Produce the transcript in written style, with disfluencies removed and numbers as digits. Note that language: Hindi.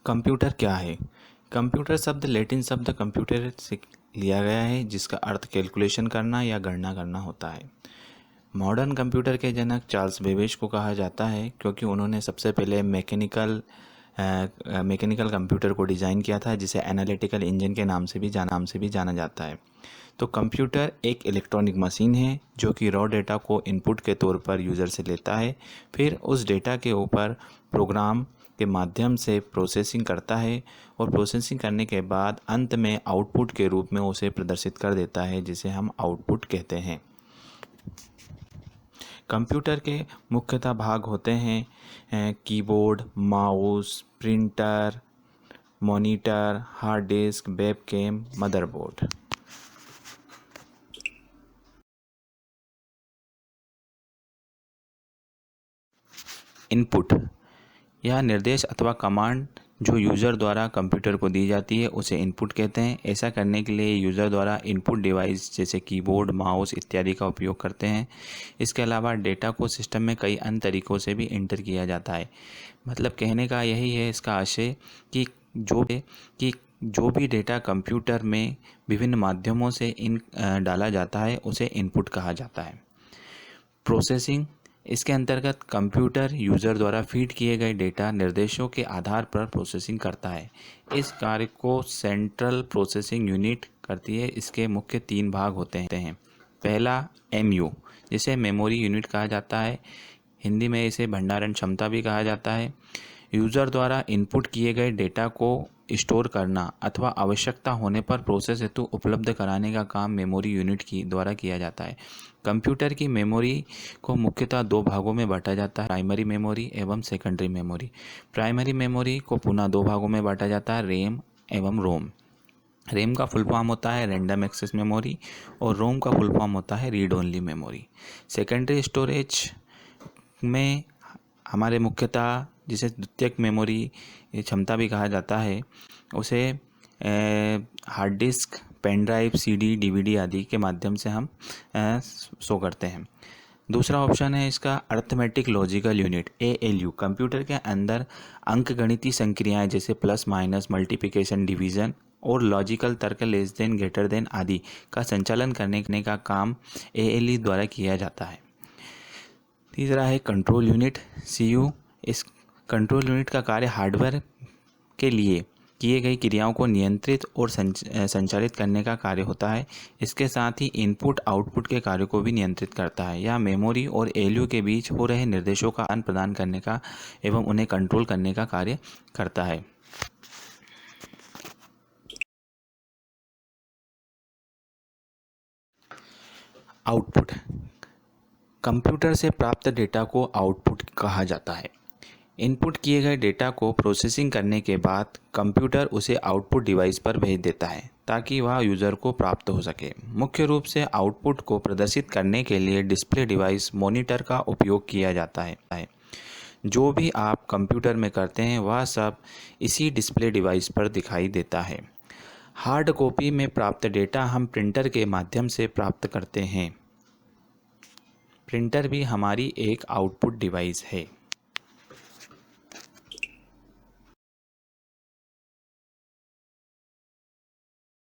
कंप्यूटर क्या है? कंप्यूटर शब्द लैटिन शब्द कंप्यूटर से लिया गया है, जिसका अर्थ कैलकुलेशन करना या गणना करना होता है। मॉडर्न कंप्यूटर के जनक चार्ल्स बेबेज को कहा जाता है, क्योंकि उन्होंने सबसे पहले मैकेनिकल कंप्यूटर को डिज़ाइन किया था, जिसे एनालिटिकल इंजन के नाम से भी जाना जाता है। तो कंप्यूटर एक इलेक्ट्रॉनिक मशीन है जो कि रॉ डेटा को इनपुट के तौर पर यूज़र से लेता है, फिर उस डेटा के ऊपर प्रोग्राम के माध्यम से प्रोसेसिंग करता है और प्रोसेसिंग करने के बाद अंत में आउटपुट के रूप में उसे प्रदर्शित कर देता है, जिसे हम आउटपुट कहते हैं। कंप्यूटर के मुख्यतः भाग होते हैं keyboard, mouse, printer, monitor, hard disk, webcam, motherboard. Input यह निर्देश अथवा कमांड जो यूज़र द्वारा कंप्यूटर को दी जाती है उसे इनपुट कहते हैं। ऐसा करने के लिए यूज़र द्वारा इनपुट डिवाइस जैसे कीबोर्ड, माउस इत्यादि का उपयोग करते हैं। इसके अलावा डेटा को सिस्टम में कई अन्य तरीक़ों से भी एंटर किया जाता है। मतलब कहने का यही है इसका आशय कि जो भी डेटा कंप्यूटर में विभिन्न माध्यमों से डाला जाता है उसे इनपुट कहा जाता है। प्रोसेसिंग इसके अंतर्गत कंप्यूटर यूज़र द्वारा फीड किए गए डेटा निर्देशों के आधार पर प्रोसेसिंग करता है। इस कार्य को सेंट्रल प्रोसेसिंग यूनिट करती है। इसके मुख्य 3 भाग होते हैं। पहला MU, जिसे मेमोरी यूनिट कहा जाता है, हिंदी में इसे भंडारण क्षमता भी कहा जाता है। यूज़र द्वारा इनपुट किए गए डेटा को स्टोर करना अथवा आवश्यकता होने पर प्रोसेस हेतु उपलब्ध कराने का काम मेमोरी यूनिट की द्वारा किया जाता है। कंप्यूटर की मेमोरी को मुख्यतः 2 भागों में बांटा जाता है, प्राइमरी मेमोरी एवं सेकेंडरी मेमोरी। प्राइमरी मेमोरी को पुनः 2 भागों में बांटा जाता है, रैम एवं रोम। रैम का फुल फॉर्म होता है रैंडम एक्सेस मेमोरी और रोम का फुल फॉर्म होता है read only memory. Secondary storage में हमारे मुख्यतः जिसे द्वितीयक मेमोरी क्षमता भी कहा जाता है, उसे hard disk, pen drive, CD, DVD आदि के माध्यम से हम शो करते हैं। दूसरा ऑप्शन है इसका arithmetic logical unit ALU। Computer के अंदर अंकगणितीय संक्रियाएं जैसे प्लस माइनस, मल्टीप्लिकेशन, डिवीज़न और लॉजिकल तर्क, लेस देन, ग्रेटर देन आदि का संचालन करने का काम ALU द्वारा किया जाता है। तीसरा है कंट्रोल यूनिट CU। इस कंट्रोल यूनिट का कार्य हार्डवेयर के लिए किए गई क्रियाओं को नियंत्रित और संचालित करने का कार्य होता है। इसके साथ ही इनपुट आउटपुट के कार्यों को भी नियंत्रित करता है। यह मेमोरी और ALU के बीच हो रहे निर्देशों का आदान प्रदान करने का एवं उन्हें कंट्रोल करने का कार्य करता है। आउटपुट कंप्यूटर से प्राप्त डेटा को आउटपुट कहा जाता है। इनपुट किए गए डेटा को प्रोसेसिंग करने के बाद कंप्यूटर उसे आउटपुट डिवाइस पर भेज देता है ताकि वह यूज़र को प्राप्त हो सके। मुख्य रूप से आउटपुट को प्रदर्शित करने के लिए डिस्प्ले डिवाइस, मॉनिटर का उपयोग किया जाता है। जो भी आप कंप्यूटर में करते हैं वह सब इसी डिस्प्ले डिवाइस पर दिखाई देता है। हार्ड कॉपी में प्राप्त डेटा हम प्रिंटर के माध्यम से प्राप्त करते हैं। प्रिंटर भी हमारी एक आउटपुट डिवाइस है।